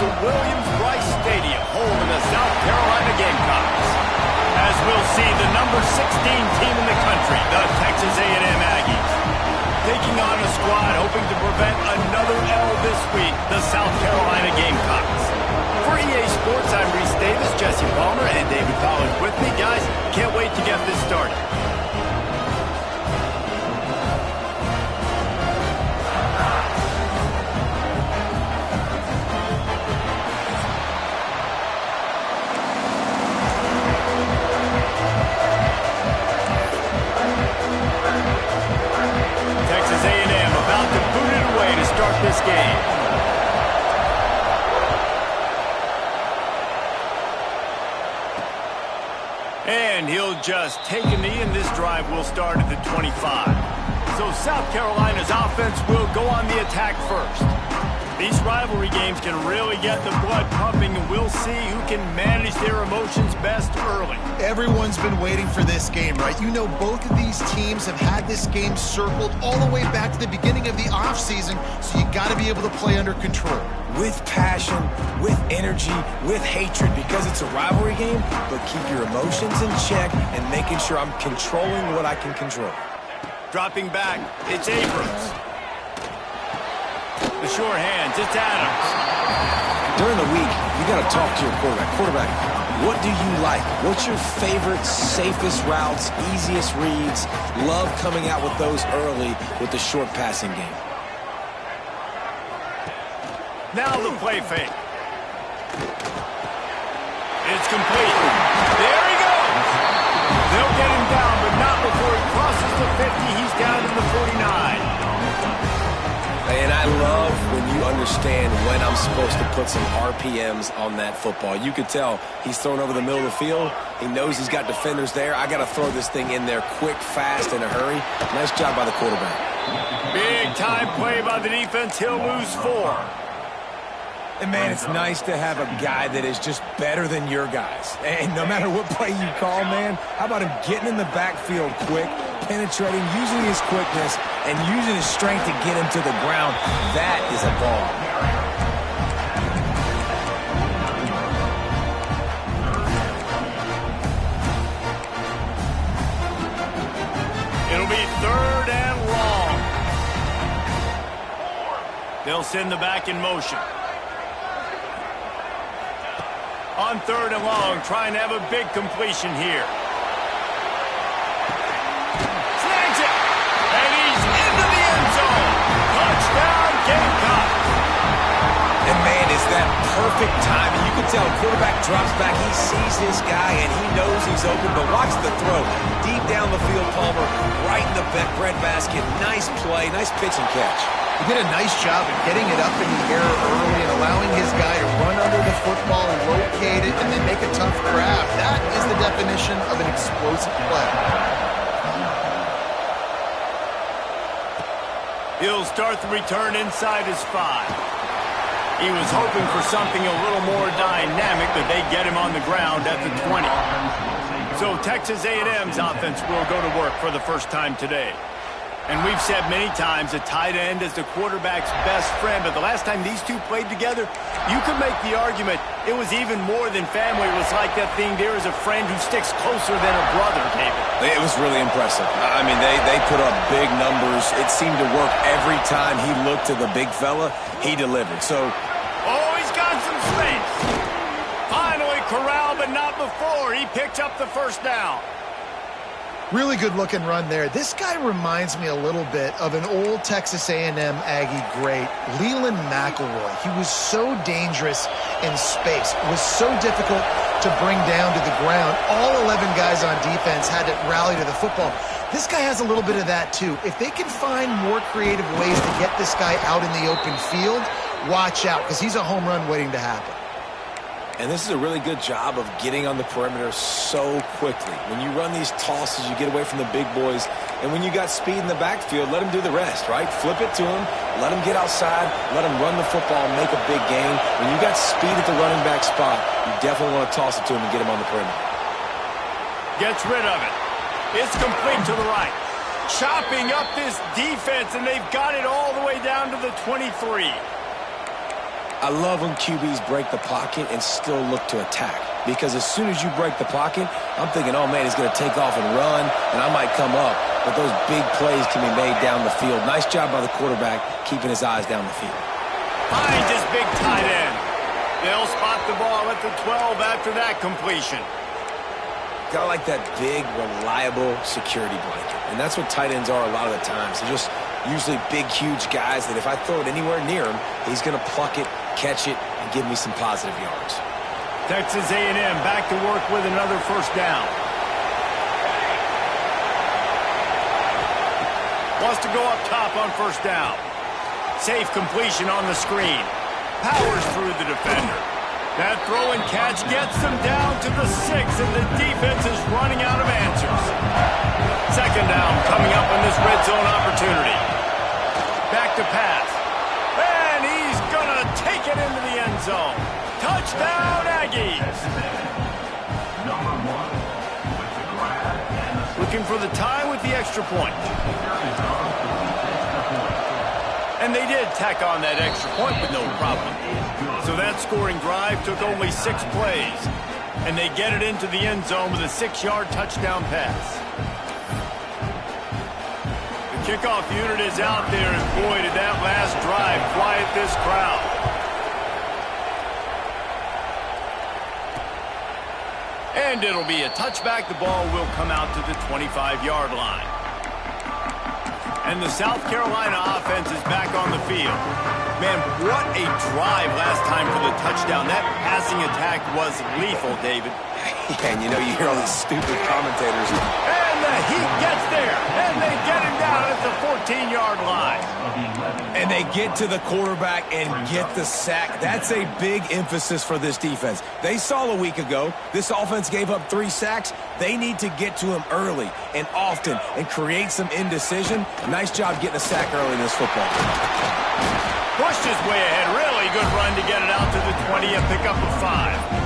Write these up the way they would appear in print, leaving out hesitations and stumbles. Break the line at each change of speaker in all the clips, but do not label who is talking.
to Williams-Brice Stadium, home of the South Carolina Gamecocks. As we'll see, the number 16 team in the country, the Texas A&M Aggies. Taking on a squad hoping to prevent another L this week, the South Carolina Gamecocks. For EA Sports, I'm Reese Davis, Jesse Palmer, and David Collins with me. Guys, can't wait to get this started. Texas A&M about to boot it away to start this game. And he'll just take a knee, and this drive will start at the 25. So South Carolina's offense will go on the attack first. These rivalry games can really get the blood pumping, and we'll see who can manage their emotions best early.
Everyone's been waiting for this game, right? You know, both of these teams have had this game circled all the way back to the beginning of the offseason, so you got to be able to play under control.
With passion, with energy, with hatred, because it's a rivalry game, but keep your emotions in check and making sure I'm controlling what I can control.
Dropping back, it's Abrams. The sure hands, it's Adams.
During the week, you got to talk to your quarterback. Quarterback, what do you like? What's your favorite, safest routes, easiest reads? Love coming out with those early with the short passing game.
Now the play fake. It's complete. There he goes. They'll get him down, but not before he crosses the 50. He's down to the 49.
And I love when you understand when I'm supposed to put some RPMs on that football. You could tell he's thrown over the middle of the field. He knows he's got defenders there. I got to throw this thing in there quick, fast, in a hurry. Nice job by the quarterback.
Big time play by the defense. He'll lose 4.
And, man, it's nice to have a guy that is just better than your guys. And no matter what play you call, man, how about him getting in the backfield quick, penetrating, using his quickness, and using his strength to get him to the ground? That is a ball.
It'll be 3rd and long. They'll send the back in motion. On 3rd and long, trying to have a big completion here. Snags it! And he's into the end zone! Touchdown, Gamecocks!
And, man, is that perfect timing. You can tell quarterback drops back. He sees his guy, and he knows he's open. But watch the throw. Deep down the field, Palmer, right in the breadbasket. Nice play, nice pitch and catch.
He did a nice job of getting it up in the air early and allowing his guy to run under the football and locate it and then make a tough grab. That is the definition of an explosive play.
He'll start the return inside his 5. He was hoping for something a little more dynamic, but they get him on the ground at the 20. So Texas A&M's offense will go to work for the first time today. And we've said many times a tight end is the quarterback's best friend, but the last time these two played together, you could make the argument it was even more than family. It was like that thing there is a friend who sticks closer than a brother, David.
It was really impressive. I mean, they put up big numbers. It seemed to work every time he looked to the big fella. He delivered. So,
oh, he's got some space. Finally corralled, but not before. He picked up the first down.
Really good-looking run there. This guy reminds me a little bit of an old Texas A&M Aggie great, Leland McElroy. He was so dangerous in space. It was so difficult to bring down to the ground. All 11 guys on defense had to rally to the football. This guy has a little bit of that, too. If they can find more creative ways to get this guy out in the open field, watch out, because he's a home run waiting to happen.
And this is a really good job of getting on the perimeter so quickly. When you run these tosses, you get away from the big boys. And when you got speed in the backfield, let him do the rest, right? Flip it to him, let him get outside, let him run the football and make a big gain. When you got speed at the running back spot, you definitely want to toss it to him and get him on the perimeter.
Gets rid of it. It's complete to the right. Chopping up this defense, and they've got it all the way down to the 23.
I love when QBs break the pocket and still look to attack. Because as soon as you break the pocket, I'm thinking, oh, man, he's going to take off and run, and I might come up. But those big plays can be made down the field. Nice job by the quarterback keeping his eyes down the field.
Finds his big tight end. They'll spot the ball at the 12 after that completion.
Got like that big, reliable security blanket. And that's what tight ends are a lot of the times. They're just usually big, huge guys that if I throw it anywhere near him, he's going to pluck it, catch it, and give me some positive yards.
Texas A&M back to work with another first down. Wants to go up top on first down. Safe completion on the screen. Powers through the defender. That throw and catch gets them down to the 6, and the defense is running out of answers. Second down coming up on this red zone opportunity. Back to pass. And he's going to take it into the end zone. Touchdown, Aggies! Looking for the tie with the extra point. And they did tack on that extra point with no problem. So that scoring drive took only 6 plays. And they get it into the end zone with a 6-yard touchdown pass. The kickoff unit is out there, and boy, did that last drive quiet this crowd. And it'll be a touchback. The ball will come out to the 25-yard line. And the South Carolina offense is back on the field. Man, what a drive last time for the touchdown. That passing attack was lethal, David.
Yeah, and you know, you hear all these stupid commentators.
And the Heat gets there, and they get him down at the 14-yard line.
And they get to the quarterback and get the sack. That's a big emphasis for this defense. They saw a week ago, this offense gave up 3 sacks. They need to get to him early and often and create some indecision. Nice job getting a sack early in this football.
Pushed his way ahead. Really good run to get it out to the 20 and pick up a 5.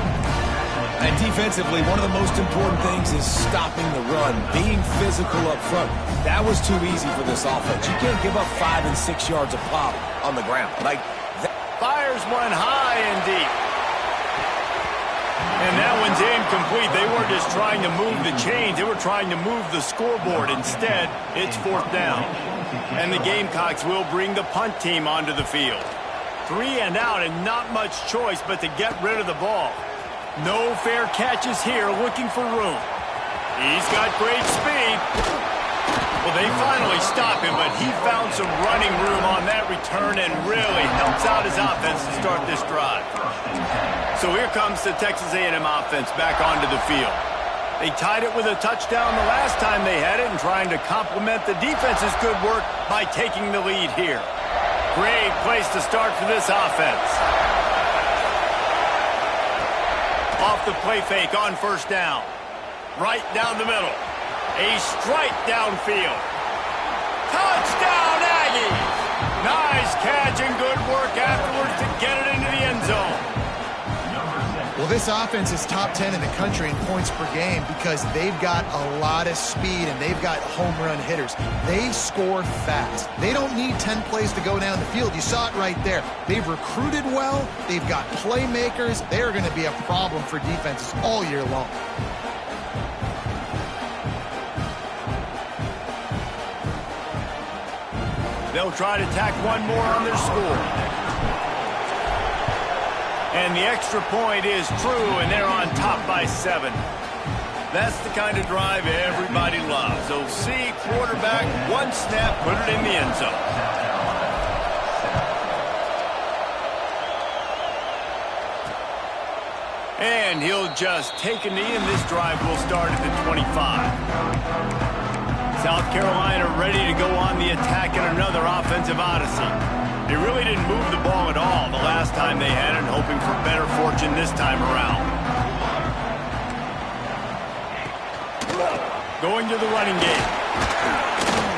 And defensively, one of the most important things is stopping the run, being physical up front. That was too easy for this offense. You can't give up 5 and 6 yards a pop on the ground. Like that.
Fires one high and deep. And that one's incomplete. They weren't just trying to move the chains. They were trying to move the scoreboard. Instead, it's 4th down. And the Gamecocks will bring the punt team onto the field. 3 and out, and not much choice but to get rid of the ball. No fair catches here, looking for room. He's got great speed. Well, they finally stop him, but he found some running room on that return and really helps out his offense to start this drive. So here comes the Texas A&M offense back onto the field. They tied it with a touchdown the last time they had it and trying to complement the defense's good work by taking the lead here. Great place to start for this offense. Off the play fake on first down. Right down the middle. A strike downfield. Touchdown, Aggies! Nice catch and good work afterwards to get it into the end zone.
Well, this offense is top 10 in the country in points per game because they've got a lot of speed and they've got home run hitters. They score fast. They don't need 10 plays to go down the field. You saw it right there. They've recruited well. They've got playmakers. They are going to be a problem for defenses all year long.
They'll try to tack one more on their score. And the extra point is true, and they're on top by 7. That's the kind of drive everybody loves. OC, quarterback, one snap, put it in the end zone. And he'll just take a knee, and this drive will start at the 25. South Carolina ready to go on the attack in another offensive odyssey. They really didn't move the ball at all the last time they had it, hoping for better fortune this time around. Going to the running game.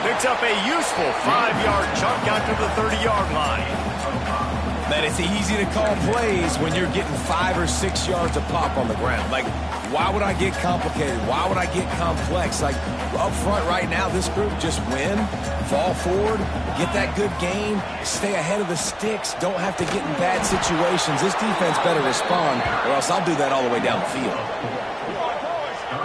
Picks up a useful 5-yard chunk out to the 30-yard line.
Man, it's easy to call plays when you're getting 5 or 6 yards a pop on the ground. Like, Why would I get complicated? Why would I get complex? Like, up front right now, this group just win, fall forward, get that good gain, stay ahead of the sticks, don't have to get in bad situations. This defense better respond, or else I'll do that all the way down the field.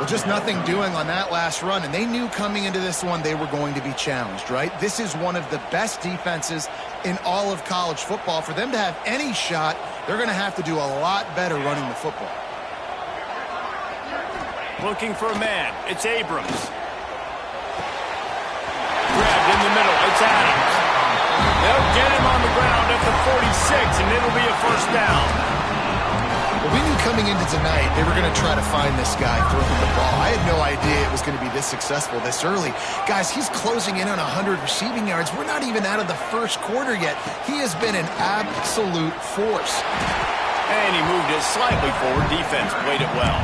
Well, just nothing doing on that last run, and they knew coming into this one they were going to be challenged, right? This is one of the best defenses in all of college football. For them to have any shot, they're going to have to do a lot better running the football.
Looking for a man. It's Abrams. Grabbed in the middle. It's Adams. They'll get him on the ground at the 46, and it'll be a first down.
Well, we knew coming into tonight they were going to try to find this guy throwing the ball. I had no idea it was going to be this successful this early. Guys, he's closing in on 100 receiving yards. We're not even out of the first quarter yet. He has been an absolute force.
And he moved it slightly forward. Defense played it well.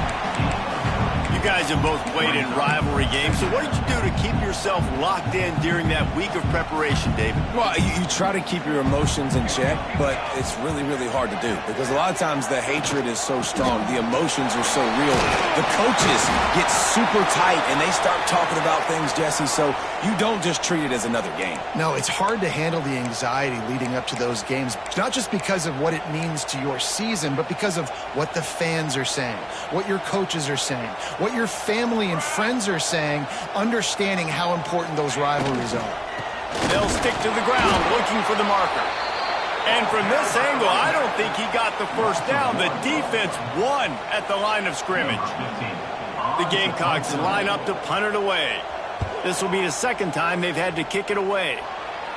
You guys have both played in rivalry games, so what did you do to keep yourself locked in during that week of preparation, David?
Well, you try to keep your emotions in check, but it's really, really hard to do because a lot of times the hatred is so strong. The emotions are so real. The coaches get super tight, and they start talking about things, Jesse, so you don't just treat it as another game.
No, it's hard to handle the anxiety leading up to those games, not just because of what it means to your season, but because of what the fans are saying, what your coaches are saying, what your family and friends are saying, understanding how important those rivalries are.
They'll stick to the ground looking for the marker. And from this angle, I don't think he got the first down. The defense won at the line of scrimmage. The Gamecocks line up to punt it away. This will be the second time they've had to kick it away.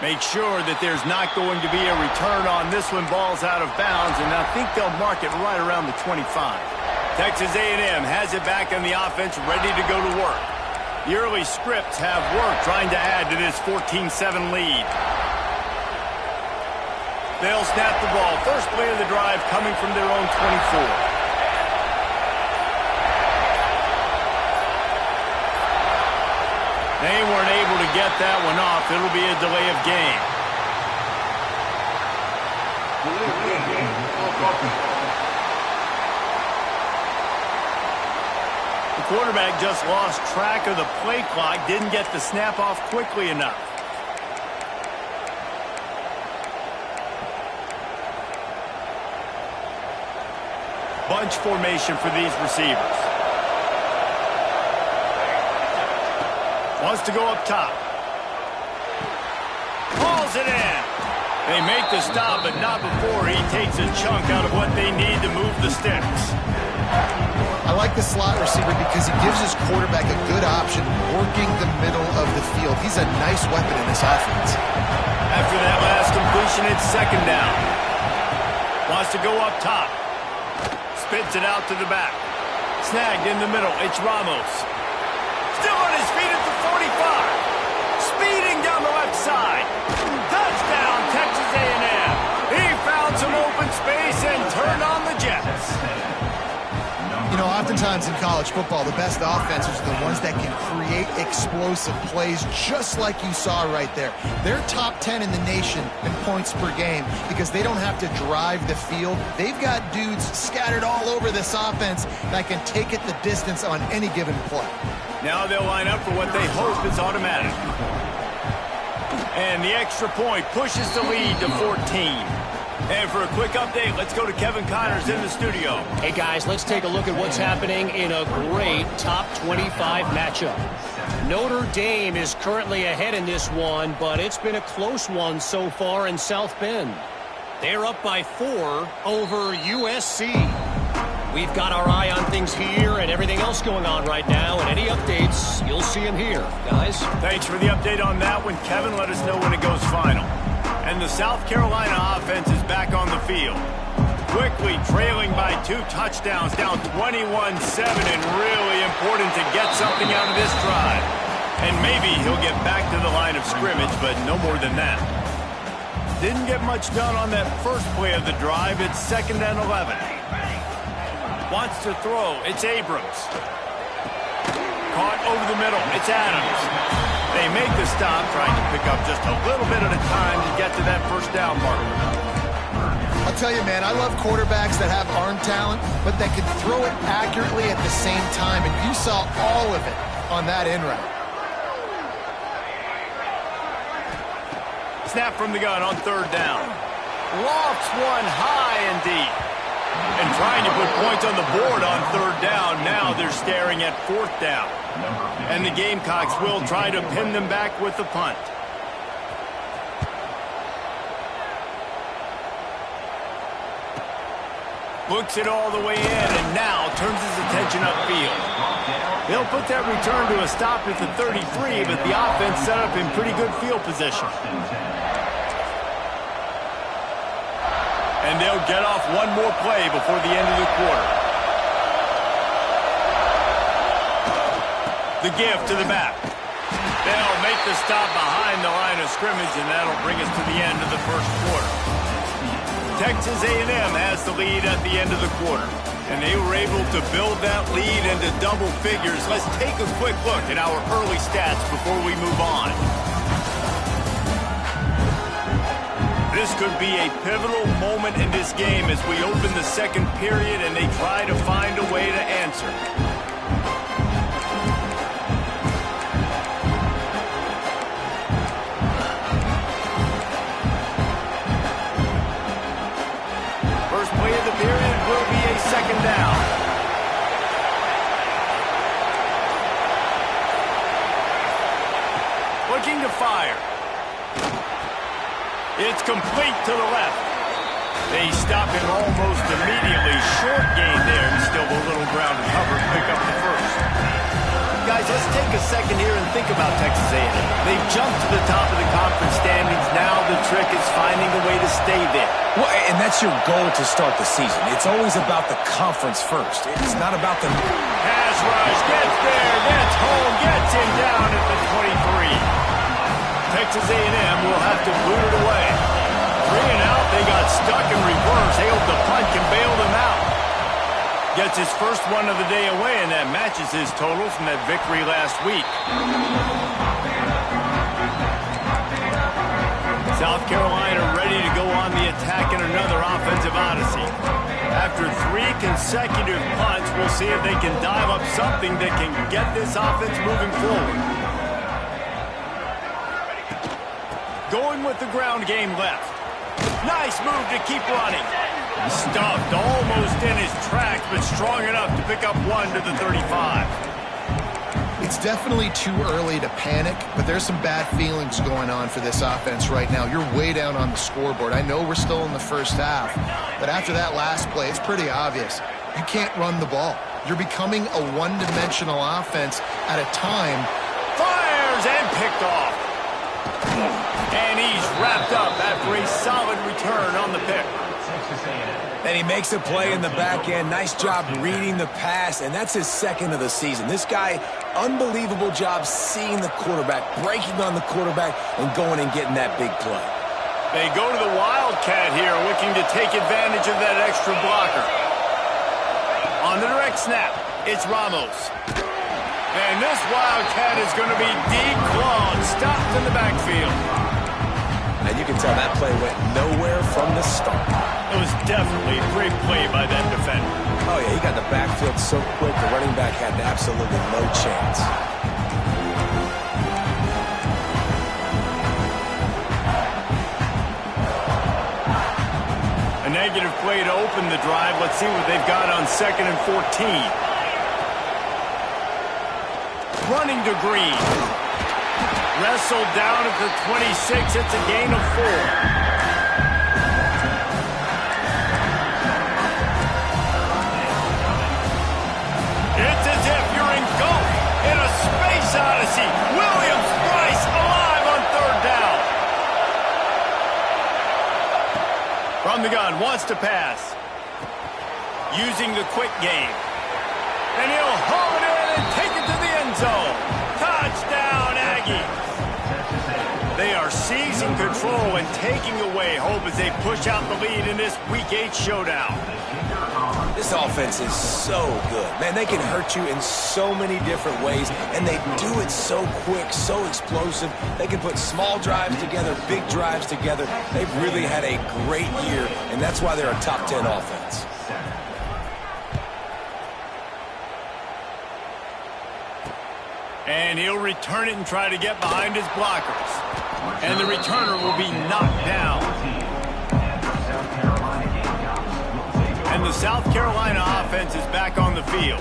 Make sure that there's not going to be a return on this one. Ball's out of bounds, and I think they'll mark it right around the 25. Texas A&M has it back on the offense, ready to go to work. The early scripts have worked, trying to add to this 14-7 lead. They'll snap the ball. First play of the drive coming from their own 24. They weren't able to get that one off. It'll be a delay of game. The quarterback just lost track of the play clock, didn't get the snap off quickly enough. Bunch formation for these receivers. Wants to go up top. Hauls it in. They make the stop, but not before he takes a chunk out of what they need to move the sticks.
I like the slot receiver because he gives his quarterback a good option working the middle of the field. He's a nice weapon in this offense.
After that last completion, it's second down. Wants to go up top. Spits it out to the back. Snagged in the middle. It's Ramos. Still on his feet at the 45. Speeding down the left side. Touchdown, Texas A&M. He found some open space and turned on the Jets.
You know, oftentimes in college football, the best offenses are the ones that can create explosive plays just like you saw right there. They're top 10 in the nation in points per game because they don't have to drive the field. They've got dudes scattered all over this offense that can take it the distance on any given play.
Now they'll line up for what they hope is automatic. And the extra point pushes the lead to 14. And for a quick update, let's go to Kevin Connors in the studio.
Hey, guys, let's take a look at what's happening in a great top 25 matchup. Notre Dame is currently ahead in this one, but it's been a close one so far in South Bend. They're up by 4 over USC. We've got our eye on things here and everything else going on right now, and any updates, you'll see them here, guys.
Thanks for the update on that one, Kevin. Let us know when it goes final. And the South Carolina offense is back on the field. Quickly trailing by 2 touchdowns, down 21-7, and really important to get something out of this drive. And maybe he'll get back to the line of scrimmage, but no more than that. Didn't get much done on that first play of the drive. It's 2nd and 11. Wants to throw. It's Abrams. Caught over the middle. It's Adams. They make the stop, trying to pick up just a little bit at a time to get to that first down marker.
I'll tell you, man, I love quarterbacks that have arm talent, but that can throw it accurately at the same time, and you saw all of it on that in route.
Snap from the gun on third down. Lofts one high and deep. And trying to put points on the board on third down. Now they're staring at fourth down. And the Gamecocks will try to pin them back with the punt. Looks it all the way in and now turns his attention upfield. They'll put that return to a stop at the 33, but the offense set up in pretty good field position. And they'll get off one more play before the end of the quarter. The give to the back. They'll make the stop behind the line of scrimmage, and that'll bring us to the end of the first quarter. Texas A&M has the lead at the end of the quarter, and they were able to build that lead into double figures. Let's take a quick look at our early stats before we move on. This could be a pivotal moment in this game as we open the second period and they try to find a way to answer. First play of the period will be a second down. Looking to fire. It's complete to the left. They stop him almost immediately. Short gain there and still a little ground to cover to pick up the first. Guys, let's take a second here and think about Texas A&M. They've jumped to the top of the conference standings. Now the trick is finding a way to stay there.
Well, and that's your goal to start the season. It's always about the conference first. It's not about the...
Pass rush, gets there, gets home, gets him down at the 23. Texas A&M will have to boot it away. 3 and out, they got stuck in reverse. They hope the punt can bail them out. Gets his first one of the day away, and that matches his total from that victory last week. South Carolina ready to go on the attack in another offensive odyssey. After 3 consecutive punts, we'll see if they can dial up something that can get this offense moving forward. Going with the ground game left. Nice move to keep running. Stuffed almost in his tracks, but strong enough to pick up 1 to the 35.
It's definitely too early to panic, but there's some bad feelings going on for this offense right now. You're way down on the scoreboard. I know we're still in the first half, but after that last play, it's pretty obvious. You can't run the ball. You're becoming a one-dimensional offense at a time.
Fires and picked off. And he's wrapped up after a solid return on the pick.
And he makes a play in the back end. Nice job reading the pass, and that's his second of the season. This guy, unbelievable job seeing the quarterback, breaking on the quarterback, and going and getting that big play.
They go to the Wildcat here, looking to take advantage of that extra blocker. On the direct snap, it's Ramos. And this Wildcat is going to be declawed, stopped in the backfield.
And you can tell that play went nowhere from the start.
It was definitely a great play by that defender.
Oh, yeah, he got the backfield so quick, the running back had absolutely no chance.
A negative play to open the drive. Let's see what they've got on 2nd and 14. Running to Green. Wrestled down at the 26. It's a gain of 4. It's as if you're engulfed in a space odyssey. Williams-Brice alive on 3rd down. From the gun, wants to pass. Using the quick game. And he'll haul it in and take it to the end zone. Touchdown, Aggies. They are seizing control and taking away hope as they push out the lead in this Week 8 showdown.
This This offense is so good. Man, they can hurt you in so many different ways, and they do it so quick, so explosive. They can put small drives together, big drives together. They've really had a great year, and that's why they're a top 10 offense.
And he'll return it and try to get behind his blockers. And the returner will be knocked down. And the South Carolina offense is back on the field.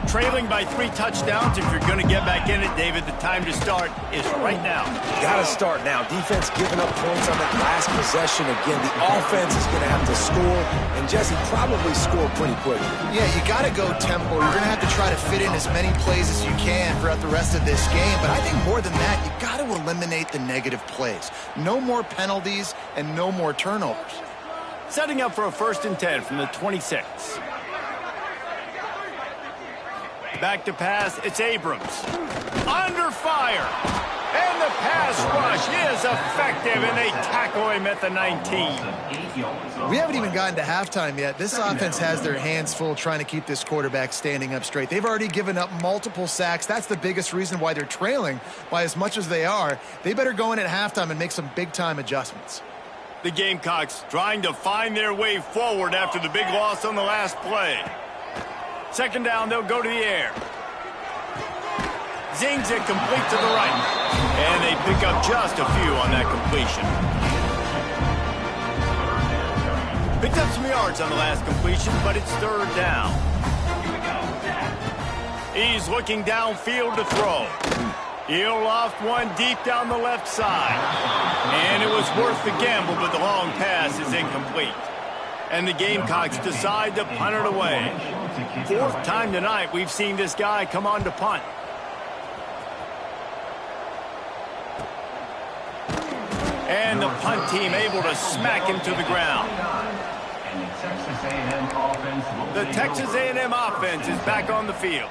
Trailing by 3 touchdowns. If you're going to get back in it, David, the time to start is right now.
Got to start now. Defense giving up points on that last possession. Again, the offense is going to have to score, and Jesse probably score pretty quickly.
Yeah, you got to go tempo. You're going to have to try to fit in as many plays as you can throughout the rest of this game. But I think more than that, you got to eliminate the negative plays. No more penalties and no more turnovers.
Setting up for a 1st and 10 from the 26. Back to pass, it's Abrams. Under fire. And the pass rush is effective, and they tackle him at the 19.
We haven't even gotten to halftime yet. This offense has their hands full trying to keep this quarterback standing up straight. They've already given up multiple sacks. That's the biggest reason why they're trailing by as much as they are. They better go in at halftime and make some big-time adjustments.
The Gamecocks trying to find their way forward after the big loss on the last play. 2nd down, they'll go to the air. Zings it complete to the right. And they pick up just a few on that completion. Picked up some yards on the last completion, but it's 3rd down. He's looking downfield to throw. He'll loft one deep down the left side. And it was worth the gamble, but the long pass is incomplete. And the Gamecocks decide to punt it away. 4th time tonight we've seen this guy come on to punt. And the punt team able to smack him to the ground. The Texas A&M offense is back on the field.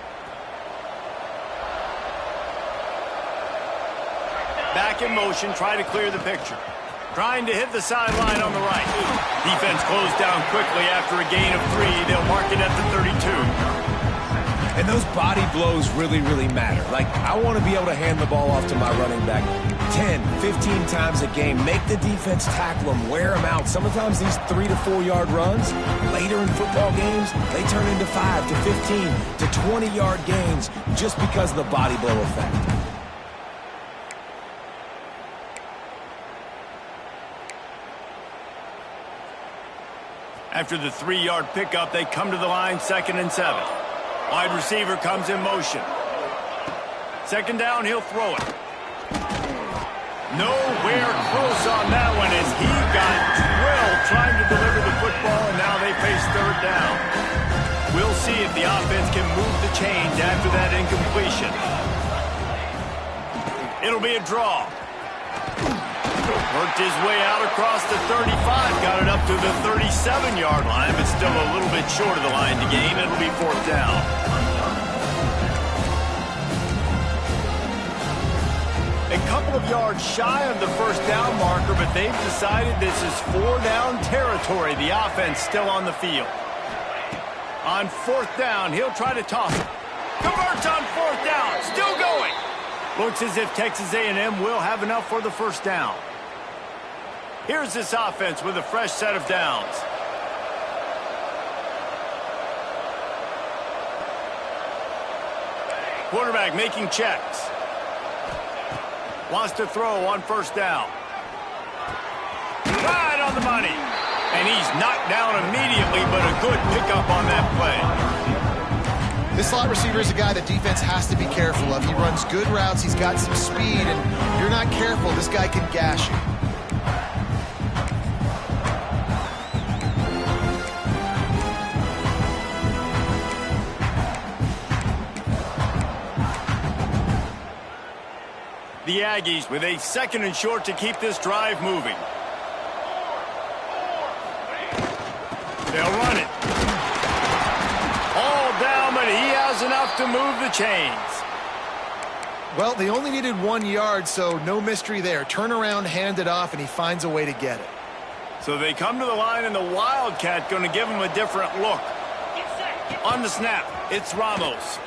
Back in motion, try to clear the picture. Trying to hit the sideline on the right. Defense closed down quickly after a gain of 3. They'll mark it at the 32.
And those body blows really, really matter. Like, I want to be able to hand the ball off to my running back 10, 15 times a game. Make the defense tackle them, wear them out. Sometimes these 3 to 4 yard runs, later in football games, they turn into 5 to 15 to 20 yard gains just because of the body blow effect.
After the 3 yard pickup, they come to the line, 2nd and 7. Wide receiver comes in motion. 2nd down, he'll throw it. Nowhere close on that one as he got drilled trying to deliver the football, and now they face 3rd down. We'll see if the offense can move the chains after that incompletion. It'll be a draw. Worked his way out across the 35, got it up to the 37-yard line, but still a little bit short of the line to gain. It'll be 4th down. A couple of yards shy of the 1st down marker, but they've decided this is 4 down territory. The offense still on the field. On 4th down, he'll try to toss it. Converts on 4th down, still going. Looks as if Texas A&M will have enough for the 1st down. Here's this offense with a fresh set of downs. Quarterback making checks. Wants to throw on 1st down. Right on the money. And he's knocked down immediately, but a good pickup on that play.
This slot receiver is a guy the defense has to be careful of. He runs good routes. He's got some speed, and if you're not careful, this guy can gash you.
The Aggies with a 2nd and short to keep this drive moving. They'll run it. All down, but he has enough to move the chains.
Well, they only needed 1 yard, so no mystery there. Turn around, hand it off, and he finds a way to get it.
So they come to the line, and the Wildcat going to give him a different look. On the snap, it's Ramos.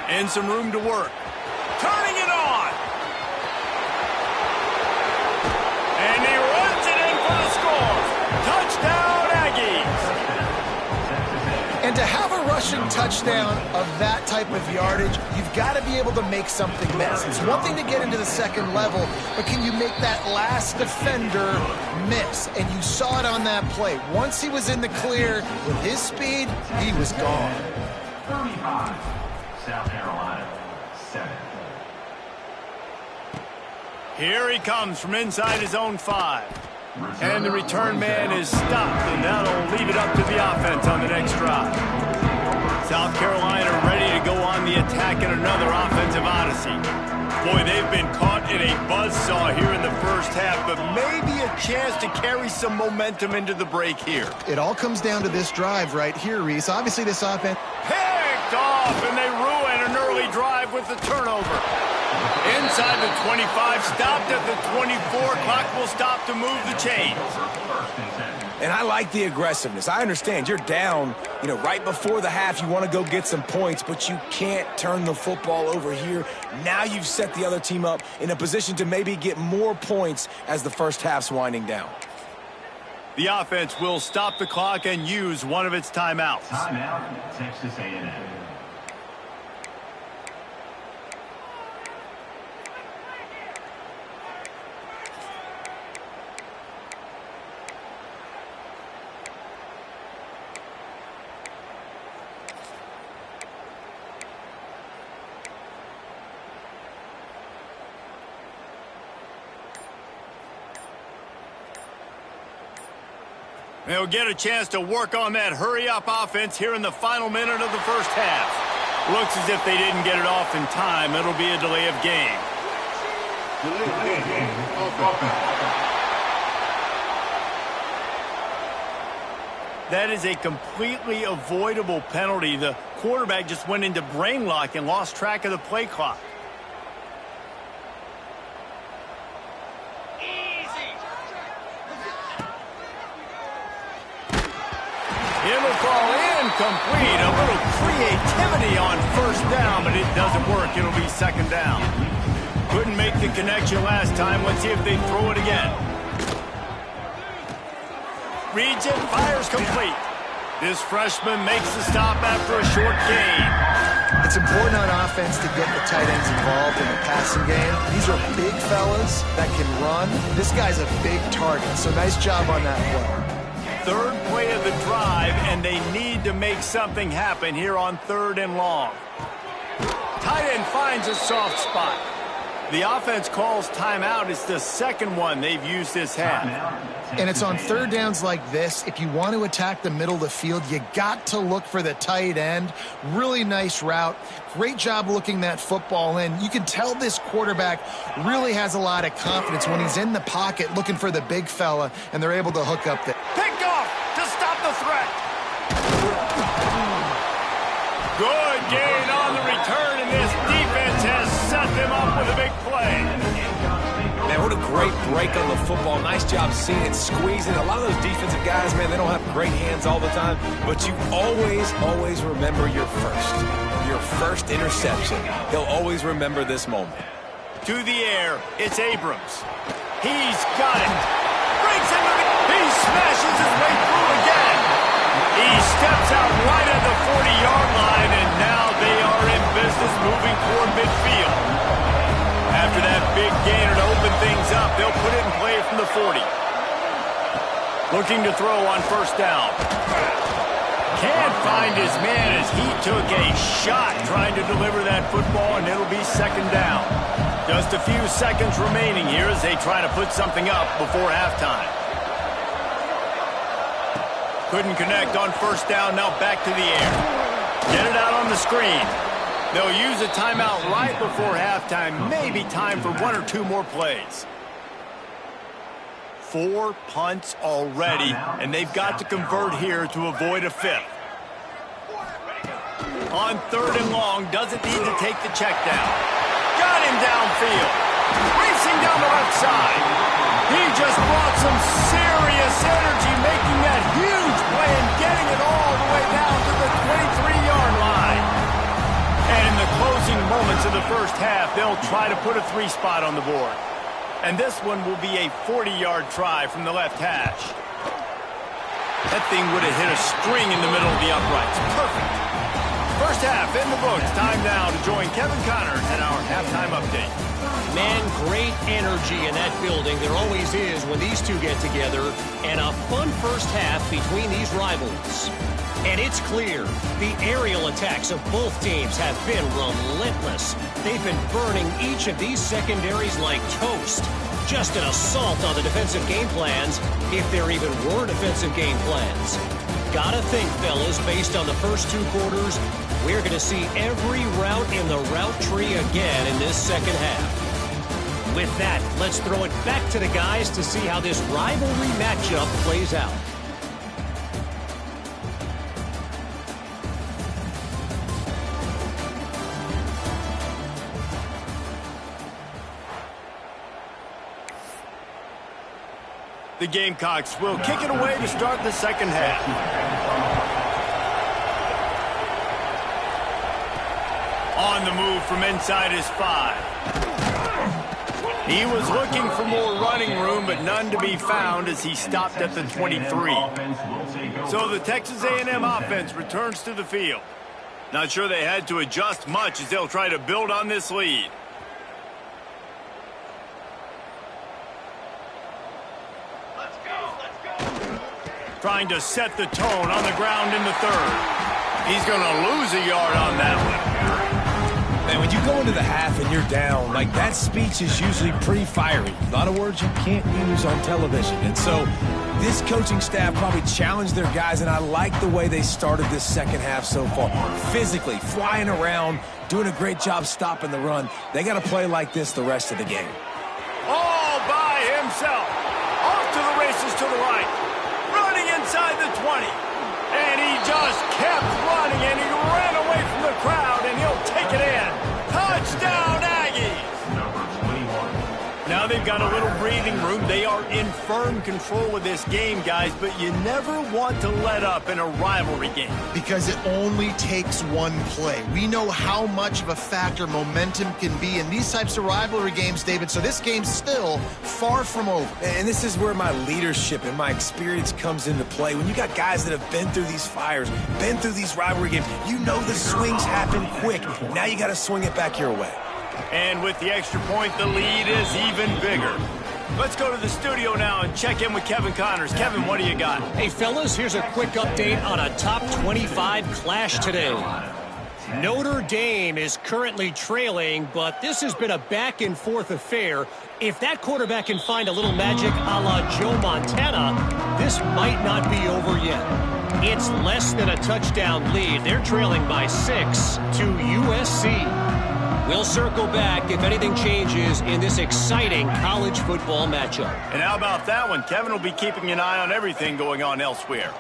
And some room to work. Turning it on. And he runs it in for the score. Touchdown, Aggies.
And to have a rushing touchdown of that type of yardage, you've got to be able to make something miss. It's one thing to get into the second level, but can you make that last defender miss? And you saw it on that play. Once he was in the clear with his speed, he was gone.
35, South Carolina, 7.
Here he comes from inside his own 5. And the return man is stopped, and that'll leave it up to the offense on the next drive. South Carolina ready to go on the attack in another offensive odyssey. Boy, they've been caught in a buzzsaw here in the first half, but maybe a chance to carry some momentum into the break here.
It all comes down to this drive right here, Reese. Obviously, this offense
Picked off, and they ruin an early drive with the turnover. Inside the 25, stopped at the 24. Clock will stop to move the chains.
And I like the aggressiveness. I understand you're down, right before the half. You want to go get some points, but you can't turn the football over here. Now you've set the other team up in a position to maybe get more points as the first half's winding down.
The offense will stop the clock and use one of its timeouts.
Timeout, Texas A&M.
They'll get a chance to work on that hurry-up offense here in the final minute of the first half. Looks as if they didn't get it off in time. It'll be a delay of game. That is a completely avoidable penalty. The quarterback just went into brain lock and lost track of the play clock. It'll fall incomplete. A little creativity on first down, but it doesn't work. It'll be second down. Couldn't make the connection last time. Let's see if they throw it again. Reads it, fires complete. This freshman makes the stop after a short gain.
It's important on offense to get the tight ends involved in the passing game. These are big fellas that can run. This guy's a big target, so nice job on that play.
Third play of the drive, and they need to make something happen here on 3rd and long. Tight end finds a soft spot. The offense calls timeout. It's the second one they've used this half.
And it's on 3rd downs like this. If you want to attack the middle of the field, you got to look for the tight end. Really nice route. Great job looking that football in. You can tell this quarterback really has a lot of confidence when he's in the pocket looking for the big fella, and they're able to hook up there.
Picked off to stop the threat. Good gain on the return, and this defense has set them up with a big play.
Man, what a great break on the football. Nice job seeing it, squeezing. A lot of those defensive guys, man, they don't have great hands all the time, but you always remember your first interception. He'll always remember this moment.
To the air, it's Abrams. He's got it. Breaks into the... He smashes his way through again. He steps out right at the 40-yard line, and now they are in business moving toward midfield. After that big gainer to open things up, they'll put it in play from the 40. Looking to throw on first down. Can't find his man as he took a shot trying to deliver that football, and it'll be second down. Just a few seconds remaining here as they try to put something up before halftime. Couldn't connect on first down, now back to the air. Get it out on the screen. They'll use a timeout right before halftime. Maybe time for 1 or 2 more plays. 4 punts already, and they've got to convert here to avoid a 5th. On 3rd and long, doesn't need to take the check down. Got him downfield. Racing down the left side. He just brought some serious energy, making that huge play and getting it all the way down to the 23 first half, they'll try to put a 3 spot on the board. And this one will be a 40-yard try from the left hash. That thing would have hit a string in the middle of the uprights. Perfect. First half in the books. Time now to join Kevin Connors in our halftime update.
Man, great energy in that building. There always is when these two get together. And a fun first half between these rivals. And it's clear, the aerial attacks of both teams have been relentless. They've been burning each of these secondaries like toast. Just an assault on the defensive game plans, if there even were defensive game plans. Gotta think, fellas, based on the first 2 quarters, we're going to see every route in the route tree again in this second half. With that, let's throw it back to the guys to see how this rivalry matchup plays out.
The Gamecocks will kick it away to start the second half. On the move from inside his 5. He was looking for more running room, but none to be found as he stopped at the 23. So the Texas A&M offense returns to the field. Not sure they had to adjust much as they'll try to build on this lead. Trying to set the tone on the ground in the 3rd. He's going to lose a yard on that one.
And when you go into the half and you're down, like that speech is usually pretty fiery. A lot of words you can't use on television. And so this coaching staff probably challenged their guys, and I like the way they started this second half so far. Physically, flying around, doing a great job stopping the run. They got to play like this the rest of the game.
All by himself. Off to the races to the right. Inside the 20, and he just kept running, and he ran away from the crowd, and he'll take it in. Touchdown, Aggies!
Number 21.
Now they've got a little breathing room. They are in firm control of this game, guys, but you never want to let up in a rivalry game.
Because it only takes one play. We know how much of a factor momentum can be in these types of rivalry games, David, so this game's still far from over.
And this is where my leadership and my experience comes into play. When you got guys that have been through these fires, been through these rivalry games, you know the swings happen quick. Now you got to swing it back your way.
And with the extra point, the lead is even bigger. Let's go to the studio now and check in with Kevin Connors. Kevin, what do you got?
Hey, fellas, here's a quick update on a top 25 clash today. Notre Dame is currently trailing, but this has been a back-and-forth affair. If that quarterback can find a little magic a la Joe Montana, this might not be over yet. It's less than a touchdown lead. They're trailing by 6 to USC. We'll circle back if anything changes in this exciting college football matchup.
And how about that one? Kevin will be keeping an eye on everything going on elsewhere.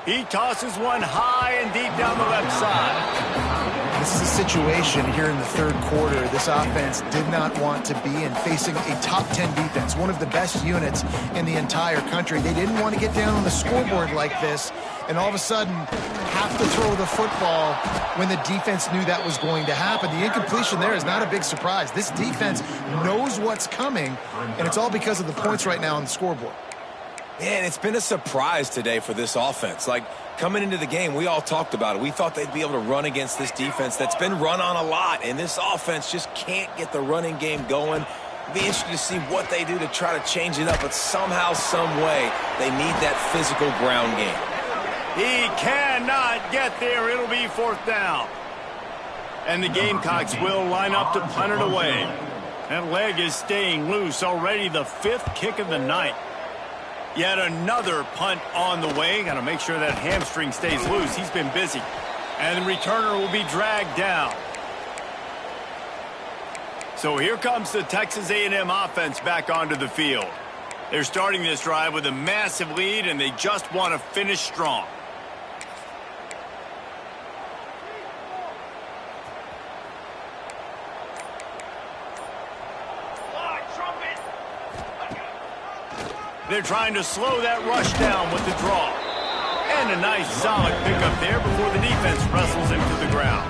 He tosses one high and deep down the left side.
This is a situation here in the 3rd quarter this offense did not want to be in, facing a top 10 defense, one of the best units in the entire country. They didn't want to get down on the scoreboard like this and all of a sudden have to throw the football when the defense knew that was going to happen. The incompletion there is not a big surprise. This defense knows what's coming, and it's all because of the points right now on the scoreboard.
Man, it's been a surprise today for this offense. Like, coming into the game, we all talked about it. We thought they'd be able to run against this defense that's been run on a lot, and this offense just can't get the running game going. It'll be interesting to see what they do to try to change it up, but somehow, some way, they need that physical ground game.
He cannot get there. It'll be 4th down. And the Gamecocks will line up to punt it away. That leg is staying loose. Already the 5th kick of the night. Yet another punt on the way. Got to make sure that hamstring stays loose. He's been busy. And the returner will be dragged down. So here comes the Texas A&M offense back onto the field. They're starting this drive with a massive lead, and they just want to finish strong. They're trying to slow that rush down with the draw. And a nice solid pickup there before the defense wrestles him to the ground.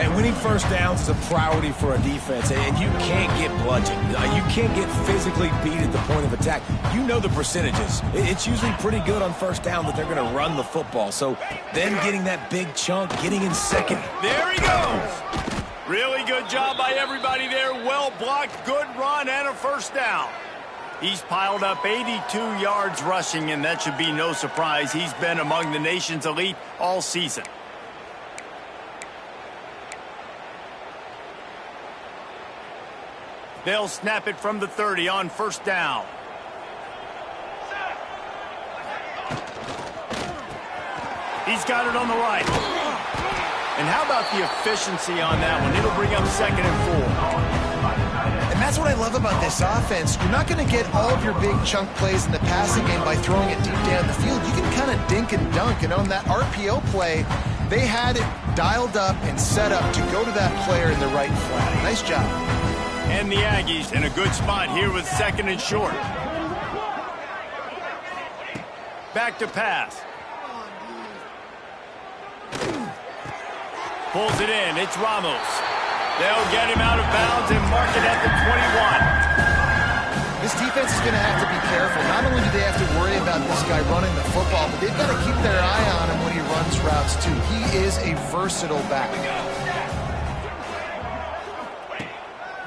And Man, winning first downs is a priority for a defense, and you can't get bludgeoned. You can't get physically beat at the point of attack. You know the percentages. It's usually pretty good on first down that they're going to run the football. So then getting that big chunk, getting in second.
There he goes. Really good job by everybody there. Well blocked, good run, and a first down. He's piled up 82 yards rushing, and that should be no surprise. He's been among the nation's elite all season. They'll snap it from the 30 on first down. He's got it on the right. And how about the efficiency on that one? It'll bring up 2nd and 4.
And that's what I love about this offense. You're not going to get all of your big chunk plays in the passing game by throwing it deep down the field. You can kind of dink and dunk. And on that RPO play, they had it dialed up and set up to go to that player in the right flat. Nice job.
And the Aggies in a good spot here with 2nd and short. Back to pass. Pulls it in. It's Ramos. They'll get him out of bounds and mark it at the 21.
This defense is going to have to be careful. Not only do they have to worry about this guy running the football, but they've got to keep their eye on him when he runs routes too. He is a versatile back.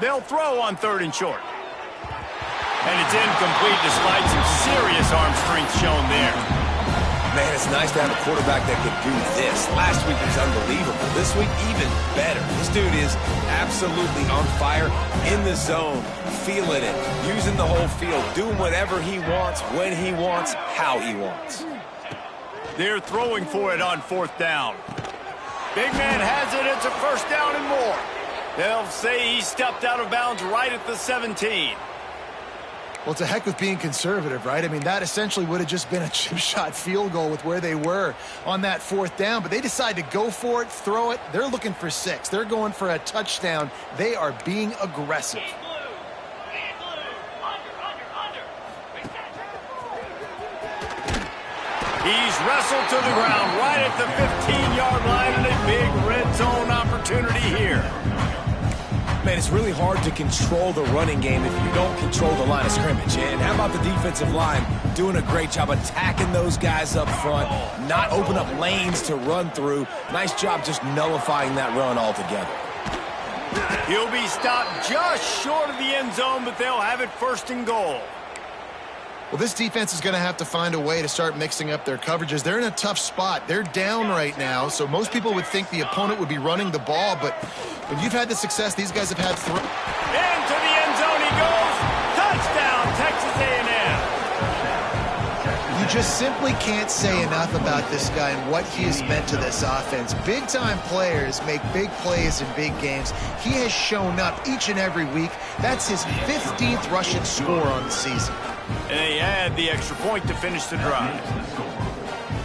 They'll throw on 3rd and short. And it's incomplete despite some serious arm strength shown there.
Man, it's nice to have a quarterback that can do this. Last week was unbelievable. This week, even better. This dude is absolutely on fire, in the zone, feeling it, using the whole field, doing whatever he wants, when he wants, how he wants.
They're throwing for it on 4th down. Big man has it. It's a first down and more. They'll say he stepped out of bounds right at the 17.
Well, it's a heck of being conservative, right? I mean, that essentially would have just been a chip shot field goal with where they were on that 4th down. But they decide to go for it, throw it. They're looking for 6. They're going for a touchdown. They are being aggressive.
He's wrestled to the ground right at the 15-yard line, and a big red zone opportunity here.
Man, it's really hard to control the running game if you don't control the line of scrimmage. And how about the defensive line doing a great job attacking those guys up front, not open up lanes to run through. Nice job just nullifying that run altogether.
He'll be stopped just short of the end zone, but they'll have it 1st and goal.
Well, this defense is going to have to find a way to start mixing up their coverages. They're in a tough spot. They're down right now, so most people would think the opponent would be running the ball, but when you've had the success these guys have had through.
Into the end zone he goes. Touchdown, Texas A&M.
You just simply can't say enough about this guy and what he has meant to this offense. Big-time players make big plays in big games. He has shown up each and every week. That's his 15th rushing score on the season.
And they add the extra point to finish the drive.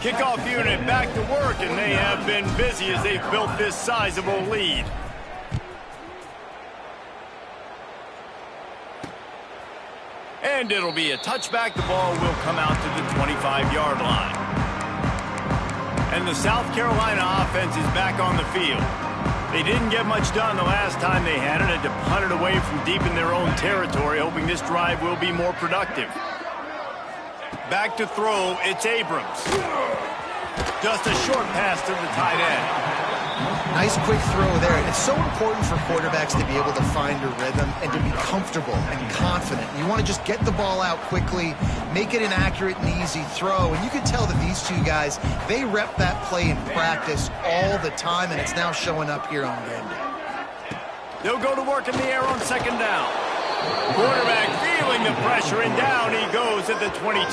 Kickoff unit back to work, and they have been busy as they've built this sizable lead. And it'll be a touchback. The ball will come out to the 25-yard line. And the South Carolina offense is back on the field. They didn't get much done the last time they had it to punt it away from deep in their own territory, hoping this drive will be more productive. Back to throw, it's Abrams. Just a short pass to the tight end.
Nice quick throw there. And it's so important for quarterbacks to be able to find a rhythm and to be comfortable and confident. You want to just get the ball out quickly, make it an accurate and easy throw. And you can tell that these two guys, they rep that play in practice all the time, and it's now showing up here on game day.
They'll go to work in the air on 2nd down. Quarterback feeling the pressure, and down he goes at the 22.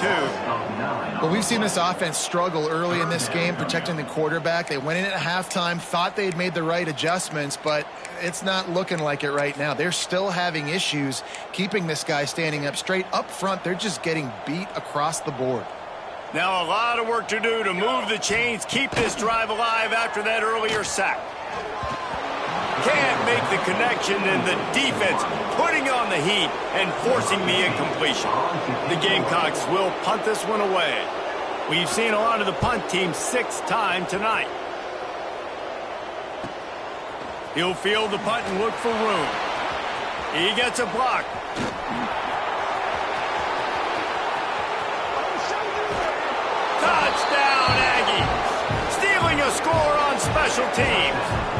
Well, we've seen this offense struggle early in this game protecting the quarterback. They went in at halftime, thought they had made the right adjustments, but it's not looking like it right now. They're still having issues keeping this guy standing up straight. Up front, they're just getting beat across the board.
Now a lot of work to do to move the chains, keep this drive alive after that earlier sack. Can't make the connection, and the defense putting on the heat and forcing the incompletion. The Gamecocks will punt this one away. We've seen a lot of the punt team 6 times tonight. He'll field the punt and look for room. He gets a block. Touchdown, Aggies. Stealing a score on special teams.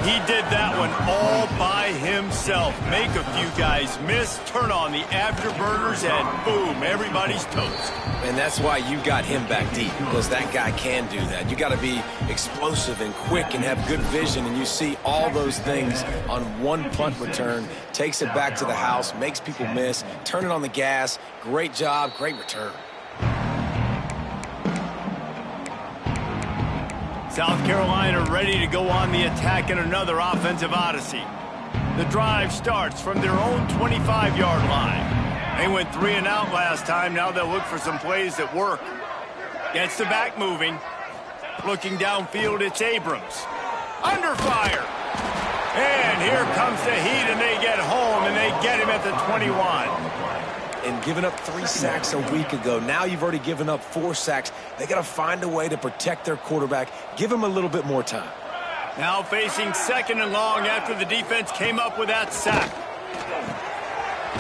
He did that one all by himself. Make a few guys miss, turn on the afterburners, and boom, everybody's toast.
And that's why you got him back deep, because that guy can do that. You got to be explosive and quick and have good vision, and you see all those things on one punt return. Takes it back to the house, makes people miss, turning on the gas. Great job, great return.
South Carolina ready to go on the attack in another offensive odyssey. The drive starts from their own 25-yard line. They went 3 and out last time. Now they'll look for some plays that work. Gets the back moving. Looking downfield, it's Abrams. Under fire. And here comes the heat, and they get home, and they get him at the 21.
And giving up 3 sacks a week ago. Now you've already given up 4 sacks. They got to find a way to protect their quarterback. Give him a little bit more time.
Now facing 2nd and long after the defense came up with that sack.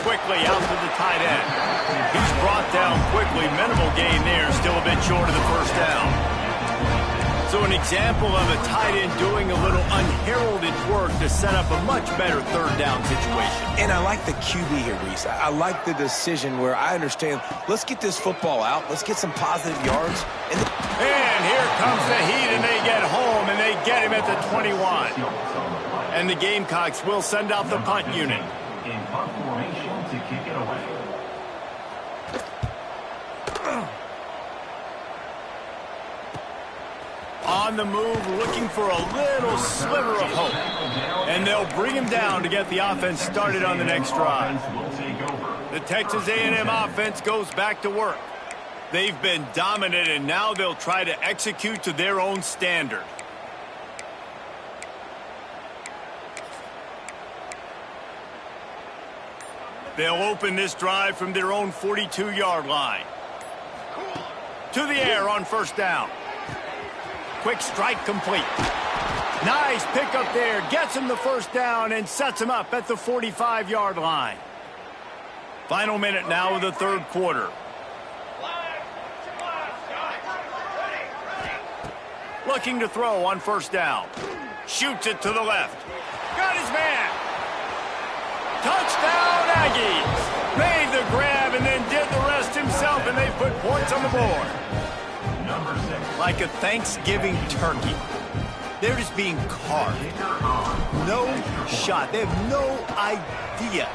Quickly out to the tight end. He's brought down quickly. Minimal gain there. Still a bit short of the first down. So an example of a tight end doing a little unheralded work to set up a much better 3rd down situation.
And I like the QB here, Reese. I like the decision where I understand, let's get this football out. Let's get some positive yards.
And here comes the heat, and they get home, and they get him at the 21. And the Gamecocks will send out the punt unit.
In punt formation to kick it away.
On the move, looking for a little sliver of hope. And they'll bring him down to get the offense started on the next drive. The Texas A&M offense goes back to work. They've been dominant, and now they'll try to execute to their own standard. They'll open this drive from their own 42-yard line. To the air on 1st down. Quick strike complete. Nice pick up there. Gets him the 1st down and sets him up at the 45-yard line. Final minute now of the 3rd quarter. Looking to throw on 1st down. Shoots it to the left. Got his man. Touchdown, Aggies. Made the grab and then did the rest himself, and they put points on the board. Like a Thanksgiving turkey. They're just being carved. No shot. They have no idea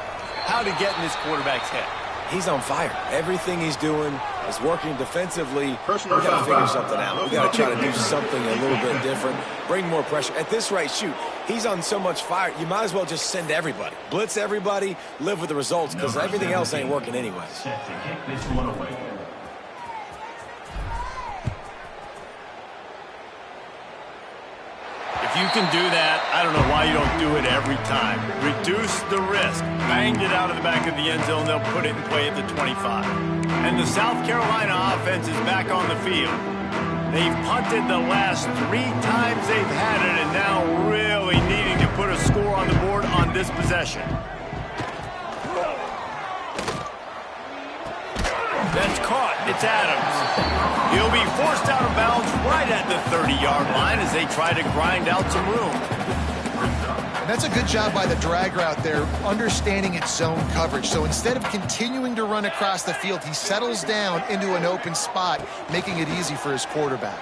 how to get in this quarterback's head.
He's on fire. Everything he's doing is working defensively. We got to figure something out. We got to try to do something a little bit different. Bring more pressure. At this rate, shoot, he's on so much fire, you might as well just send everybody. Blitz everybody, live with the results, because everything else ain't working anyways.
Set to kick this one away.
If you can do that, I don't know why you don't do it every time. Reduce the risk. Banged it out of the back of the end zone. They'll put it in play at the 25. And the South Carolina offense is back on the field. They've punted the last 3 times they've had it, and now really needing to put a score on the board on this possession. That's caught. It's Adams. He'll be forced out of bounds right at the 30-yard line as they try to grind out some room.
And that's a good job by the drag route there, understanding its zone coverage. So instead of continuing to run across the field, he settles down into an open spot, making it easy for his quarterback.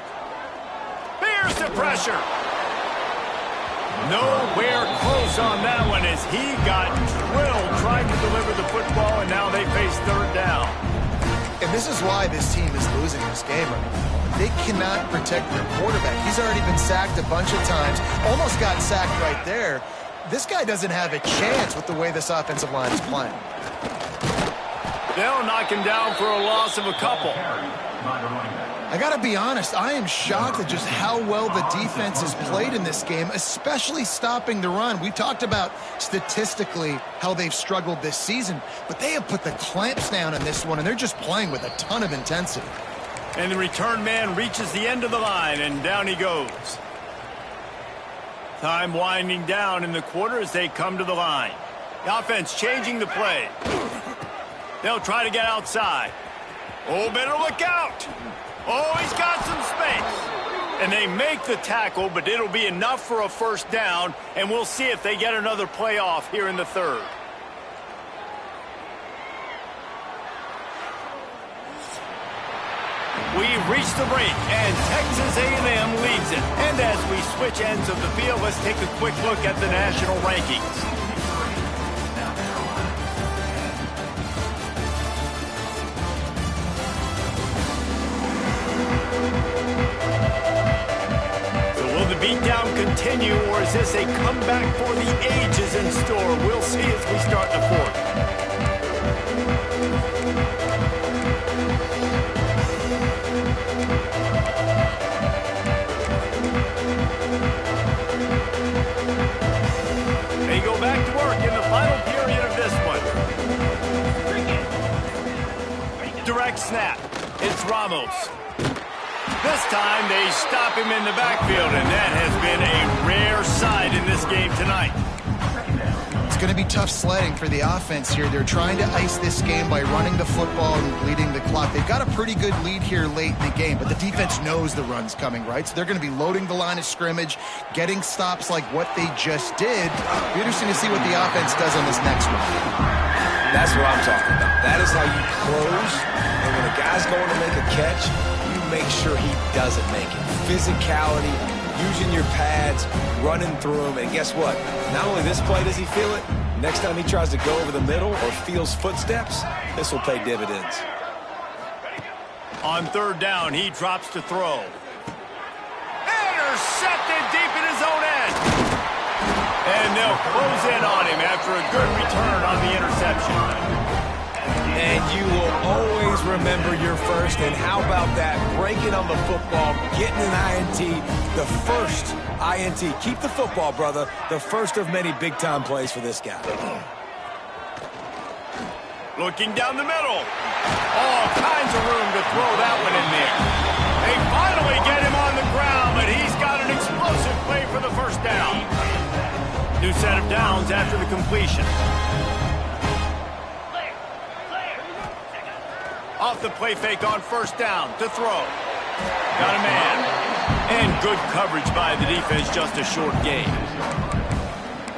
Here's the pressure. Nowhere close on that one as he got drilled trying to deliver the football, and now they face 3rd down.
And this is why this team is losing this game. They cannot protect their quarterback. He's already been sacked a bunch of times, almost got sacked right there. This guy doesn't have a chance with the way this offensive line is playing.
They'll knock him down for a loss of a couple.
I got to be honest, I am shocked at just how well the defense has played in this game, especially stopping the run. We talked about statistically how they've struggled this season, but they have put the clamps down in this one, and they're just playing with a ton of intensity.
And the return man reaches the end of the line, and down he goes. Time winding down in the quarter as they come to the line. The offense changing the play. They'll try to get outside. Oh, better look out. Oh, he's got some space. And they make the tackle, but it'll be enough for a first down, and we'll see if they get another play off here in the third. We've reached the break, and Texas A&M leads it. And as we switch ends of the field, let's take a quick look at the national rankings. Beatdown continue, or is this a comeback for the ages in store? We'll see as we start the fourth. They go back to work in the final period of this one. Direct snap. It's Ramos. This time they stop him in the backfield, and that has been a rare sight in this game tonight.
It's going to be tough sledding for the offense here. They're trying to ice this game by running the football and bleeding the clock. They've got a pretty good lead here late in the game, but the defense knows the run's coming, right? So they're going to be loading the line of scrimmage, getting stops like what they just did. It'll be interesting to see what the offense does on this next one.
That's what I'm talking about. That is how you close, and when a guy's going to make a catch, make sure he doesn't make it. Physicality, using your pads, running through them, and guess what? Not only this play does he feel it, next time he tries to go over the middle or feels footsteps, this will pay dividends.
On third down, he drops to throw. Intercepted deep in his own end. And they'll close in on him after a good return on the interception.
And you will always remember your first. And how about that? Breaking on the football, getting an INT, the first INT. Keep the football, brother. The first of many big-time plays for this guy.
Looking down the middle. All kinds of room to throw that one in there. They finally get him on the ground, but he's got an explosive play for the first down. New set of downs after the completion. Off the play fake on first down to throw. Got a man. And good coverage by the defense, just a short gain.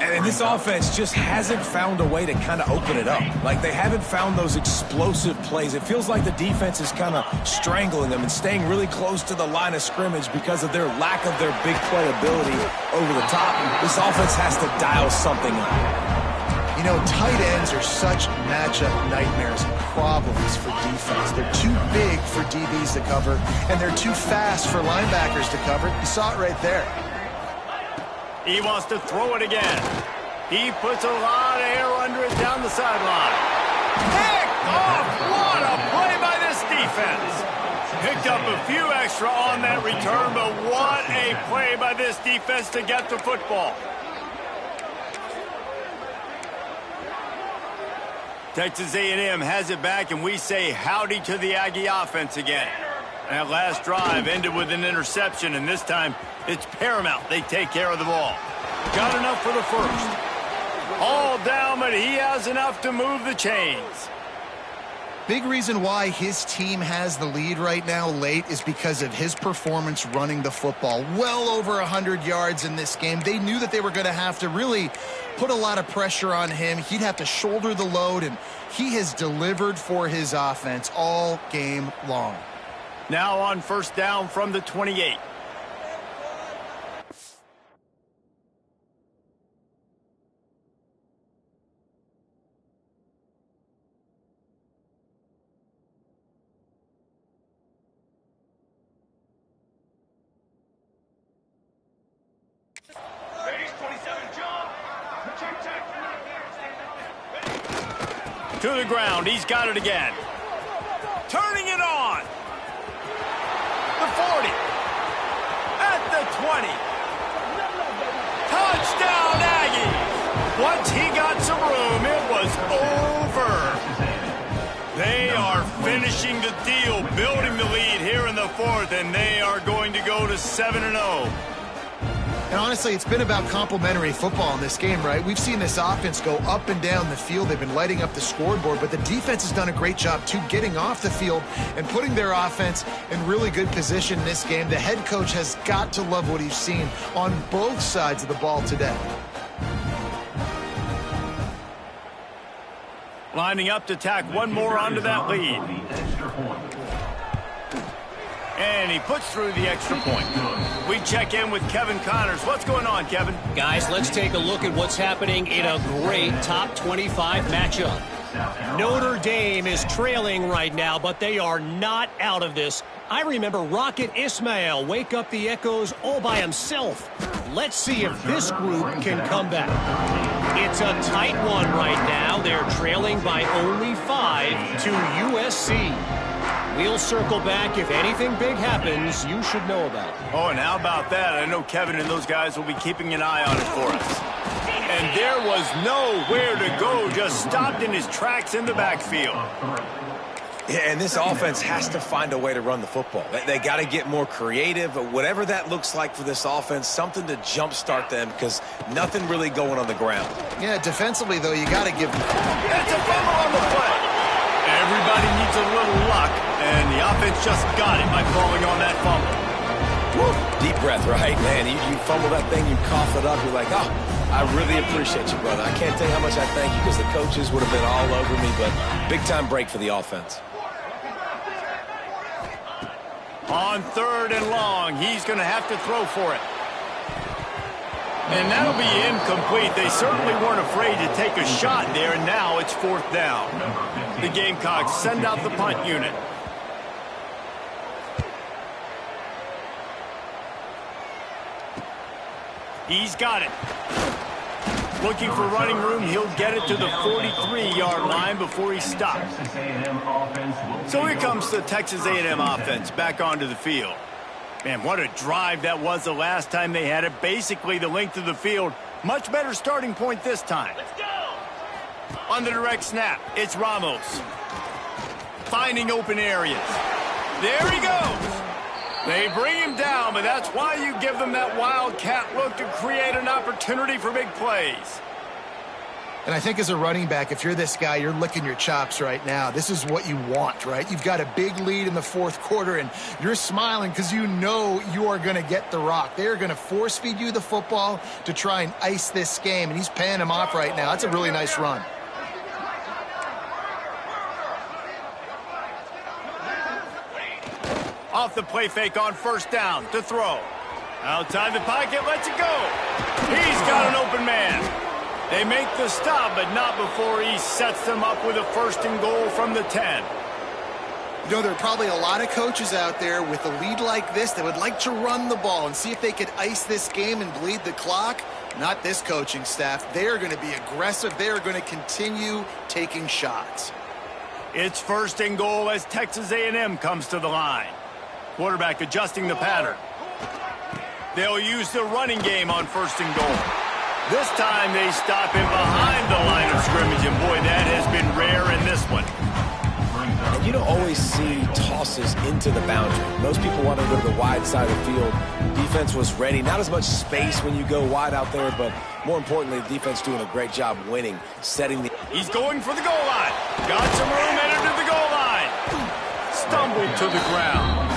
And this offense just hasn't found a way to kind of open it up. Like, they haven't found those explosive plays. It feels like the defense is kind of strangling them and staying really close to the line of scrimmage because of their lack of their big playability over the top. This offense has to dial something up.
You know, tight ends are such matchup nightmares and problems for defense. They're too big for DBs to cover, and they're too fast for linebackers to cover. You saw it right there.
He wants to throw it again. He puts a lot of air under it down the sideline. Picked off! What a play by this defense. Picked up a few extra on that return, but what a play by this defense to get the football. Texas A&M has it back, and we say howdy to the Aggie offense again. That last drive ended with an interception, and this time it's paramount they take care of the ball. Got enough for the first. All down, but he has enough to move the chains.
Big reason why his team has the lead right now late is because of his performance running the football. Well over 100 yards in this game. They knew that they were going to have to really put a lot of pressure on him. He'd have to shoulder the load, and he has delivered for his offense all game long.
Now on first down from the 28. To the ground, he's got it again. Turning it on. The 40. At the 20. Touchdown, Aggies. Once he got some room, it was over. They are finishing the deal, building the lead here in the fourth, and they are going to go to 7-0.
And honestly, it's been about complementary football in this game, right? We've seen this offense go up and down the field. They've been lighting up the scoreboard, but the defense has done a great job, too, getting off the field and putting their offense in really good position in this game. The head coach has got to love what he's seen on both sides of the ball today.
Lining up to tack one more onto that lead. And he puts through the extra point. We check in with Kevin Connors. What's going on, Kevin?
Guys, let's take a look at what's happening in a great top 25 matchup. Notre Dame is trailing right now, but they are not out of this. I remember Rocket Ismail wake up the echoes all by himself. Let's see if this group can come back. It's a tight one right now. They're trailing by only 5 to USC. We'll circle back. If anything big happens, you should know about it.
Oh, and how about that? I know Kevin and those guys will be keeping an eye on it for us. And there was nowhere to go, just stopped in his tracks in the backfield.
Yeah, and this offense has to find a way to run the football. They got to get more creative, whatever that looks like for this offense, something to jumpstart them because nothing really going on the ground.
Yeah, defensively, though, you got to give them.
It's a fumble on the play. Everybody needs a little luck, and the offense just got it by falling on that fumble.
Woo. Deep breath, right? Man, you fumble that thing, you cough it up, you're like, oh, I really appreciate you, brother. I can't tell you how much I thank you because the coaches would have been all over me, but big-time break for the offense.
On 3rd and long, he's going to have to throw for it. And that'll be incomplete. They certainly weren't afraid to take a shot there, and now it's 4th down. The Gamecocks send out the punt unit. He's got it. Looking for running room. He'll get it to the 43-yard line before he stops. So here comes the Texas A&M offense back onto the field. Man, what a drive that was the last time they had it. Basically the length of the field. Much better starting point this time. Let's go! On the direct snap, it's Ramos. Finding open areas. There he goes. They bring him down, but that's why you give them that wildcat look to create an opportunity for big plays.
And I think as a running back, if you're this guy, you're licking your chops right now. This is what you want, right? You've got a big lead in the 4th quarter, and you're smiling because you know you are going to get the rock. They are going to force feed you the football to try and ice this game, and he's paying him off right now. That's a really nice run.
Off the play fake on 1st down to throw. Outside the pocket, lets it go. He's got an open man. They make the stop, but not before he sets them up with a 1st and goal from the 10.
You know, there are probably a lot of coaches out there with a lead like this that would like to run the ball and see if they could ice this game and bleed the clock. Not this coaching staff. They are going to be aggressive. They are going to continue taking shots.
It's 1st and goal as Texas A&M comes to the line. Quarterback adjusting the pattern. They'll use the running game on 1st and goal. This time they stop him behind the line of scrimmage, and boy, that has been rare in this one.
And you don't always see tosses into the boundary. Most people want to go to the wide side of the field. Defense was ready. Not as much space when you go wide out there, but more importantly, the defense doing a great job winning, setting the...
He's going for the goal line. Got some room, entered to the goal line. Stumbled to the ground.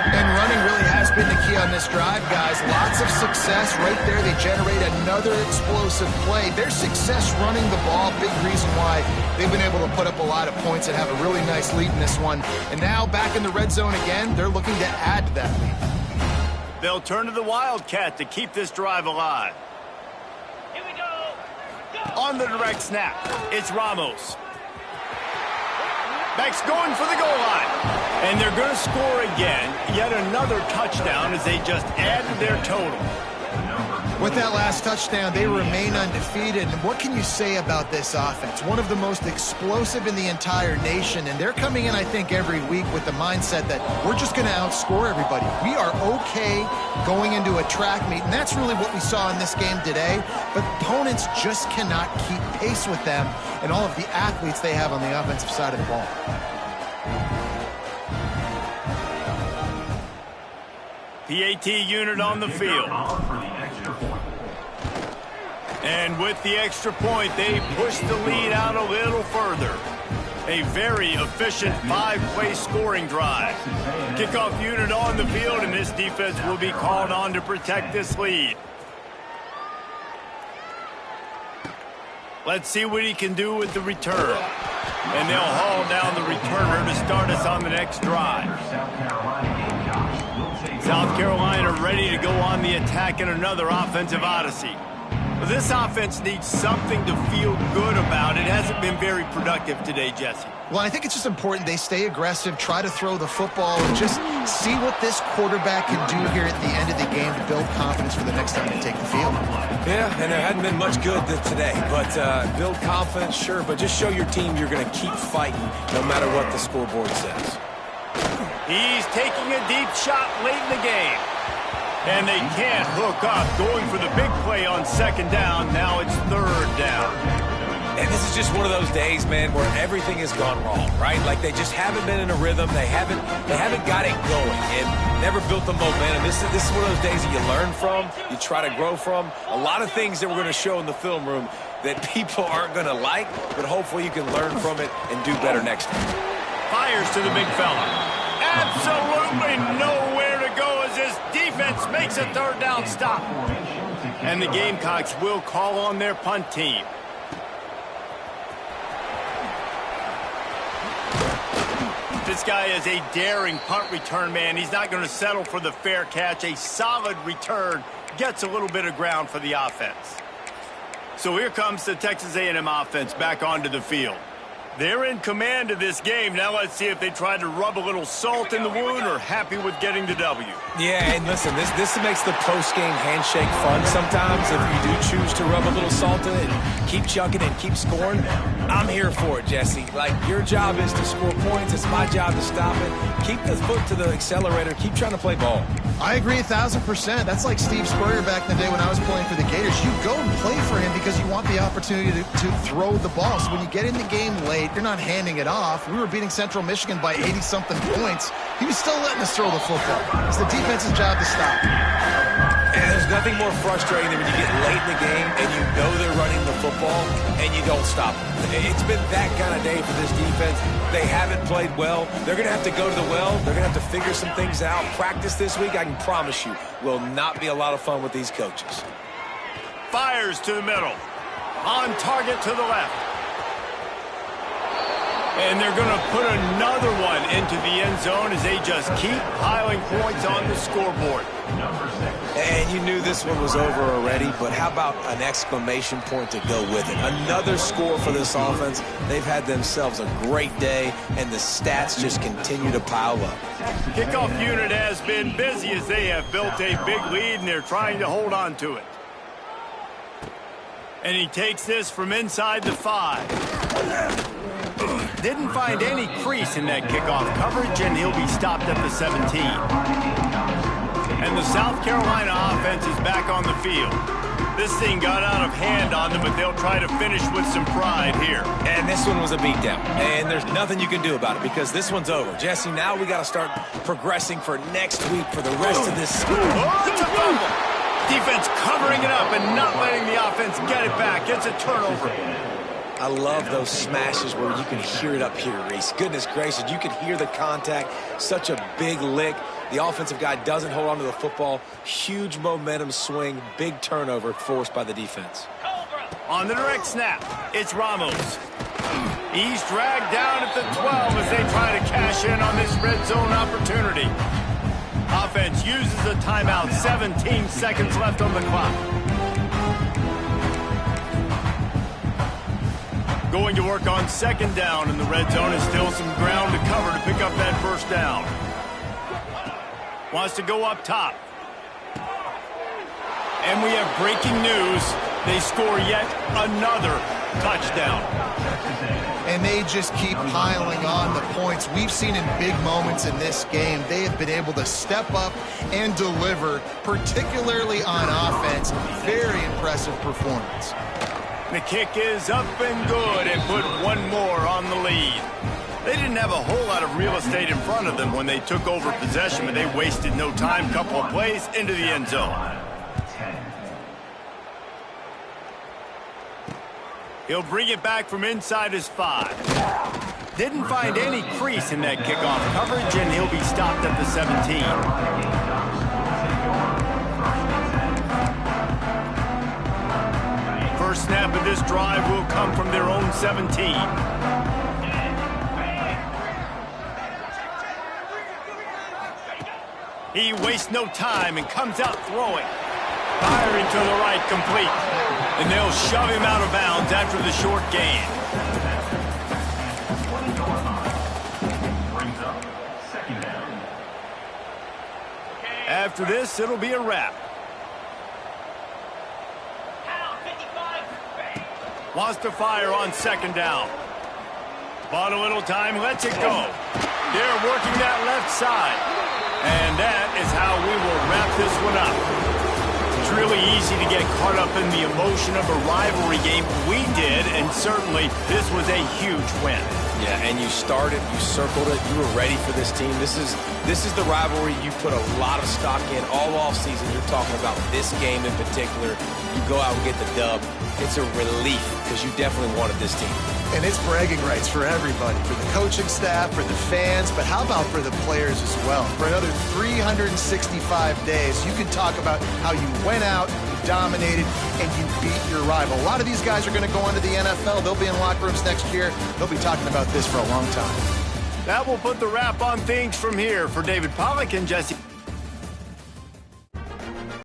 And running really has been the key on this drive, guys. Lots of success right there. They generate another explosive play. Their success running the ball, big reason why they've been able to put up a lot of points and have a really nice lead in this one. And now back in the red zone again, they're looking to add to that lead.
They'll turn to the Wildcat to keep this drive alive.
Here we go.
On the direct snap, it's Ramos. Beck's going for the goal line. And they're going to score again. Yet another touchdown as they just added their total.
With that last touchdown, they remain undefeated. And what can you say about this offense? One of the most explosive in the entire nation. And they're coming in, I think, every week with the mindset that we're just going to outscore everybody. We are okay going into a track meet. And that's really what we saw in this game today. But opponents just cannot keep pace with them and all of the athletes they have on the offensive side of the ball.
PAT unit on the field. And with the extra point, they push the lead out a little further. A very efficient 5-play scoring drive. Kickoff unit on the field, and this defense will be called on to protect this lead. Let's see what he can do with the return. And they'll haul down the returner to start us on the next drive. South Carolina ready to go on the attack in another offensive odyssey. But this offense needs something to feel good about. It hasn't been very productive today, Jesse.
Well, I think it's just important they stay aggressive, try to throw the football, and just see what this quarterback can do here at the end of the game to build confidence for the next time they take the field.
Yeah, and there hadn't been much good today. But build confidence, sure, but just show your team you're going to keep fighting no matter what the scoreboard says.
He's taking a deep shot late in the game. And they can't hook up, going for the big play on second down. Now it's third down.
And this is just one of those days, man, where everything has gone wrong, right? Like they just haven't been in a rhythm. They haven't got it going and never built the momentum. This is one of those days that you learn from, you try to grow from. A lot of things that we're going to show in the film room that people aren't going to like, but hopefully you can learn from it and do better next time.
Fires to the big fella. Absolutely nowhere to go as his defense makes a third down stop. And the Gamecocks will call on their punt team. This guy is a daring punt return man. He's not going to settle for the fair catch. A solid return gets a little bit of ground for the offense. So here comes the Texas A&M offense back onto the field. They're in command of this game. Now let's see if they try to rub a little salt in the wound or happy with getting the W.
Yeah, and listen, this makes the post-game handshake fun sometimes if you do choose to rub a little salt in it and keep chucking and keep scoring. I'm here for it, Jesse. Like, your job is to score points. It's my job to stop it. Keep the foot to the accelerator. Keep trying to play ball.
I agree 1,000%. That's like Steve Spurrier back in the day when I was playing for the Gators. You go and play for him because you want the opportunity to throw the ball. So when you get in the game late, you're not handing it off. We were beating Central Michigan by 80-something points. He was still letting us throw the football. It's the defense's job to stop.
And there's nothing more frustrating than when you get late in the game and you know they're running the football and you don't stop them. It's been that kind of day for this defense. They haven't played well. They're going to have to go to the well. They're going to have to figure some things out. Practice this week, I can promise you, will not be a lot of fun with these coaches.
Fires to the middle. On target to the left. And they're going to put another one into the end zone as they just keep piling points on the scoreboard.
And you knew this one was over already, but how about an exclamation point to go with it? Another score for this offense. They've had themselves a great day, and the stats just continue to pile up.
Kickoff unit has been busy as they have built a big lead, and they're trying to hold on to it. And he takes this from inside the 5. Didn't find any crease in that kickoff coverage, and he'll be stopped at the 17. And the South Carolina offense is back on the field. This thing got out of hand on them, but they'll try to finish with some pride here.
And this one was a beatdown, and there's nothing you can do about it because this one's over. Jesse, now we got to start progressing for next week for the rest of this season.
Oh, it's a fumble. Defense covering it up and not letting the offense get it back. It's a turnover.
I love those smashes where you can hear it up here, Reese. Goodness gracious, you can hear the contact. Such a big lick. The offensive guy doesn't hold on to the football. Huge momentum swing, big turnover forced by the defense.
On the direct snap, it's Ramos. He's dragged down at the 12 as they try to cash in on this red zone opportunity. Offense uses a timeout, 17 seconds left on the clock. Going to work on second down in the red zone, and still some ground to cover to pick up that first down. Wants to go up top. And we have breaking news. They score yet another touchdown.
And they just keep piling on the points. We've seen in big moments in this game, they have been able to step up and deliver, particularly on offense. Very impressive performance.
The kick is up and good, and put one more on the lead. They didn't have a whole lot of real estate in front of them when they took over possession, but they wasted no time. Couple of plays into the end zone. He'll bring it back from inside his 5. Didn't find any crease in that kickoff coverage, and he'll be stopped at the 17. First snap of this drive will come from their own 17. He wastes no time and comes out throwing. Firing to the right, complete. And they'll shove him out of bounds after the short gain. After this, it'll be a wrap. Wants to fire on second down. Bought a little time, lets it go. They're working that left side. And that is how we will wrap this one up. It's really easy to get caught up in the emotion of a rivalry game. We did, and certainly this was a huge win.
Yeah, and you started, you circled it, you were ready for this team. This is the rivalry you put a lot of stock in all offseason. You're talking about this game in particular. You go out and get the dub. It's a relief because you definitely wanted this team.
And it's bragging rights for everybody, for the coaching staff, for the fans, but how about for the players as well? For another 365 days, you can talk about how you went out, you dominated, and you beat your rival. A lot of these guys are going to go on to the NFL. They'll be in locker rooms next year. They'll be talking about this for a long time.
That will put the wrap on things from here. For David Pollack and Jesse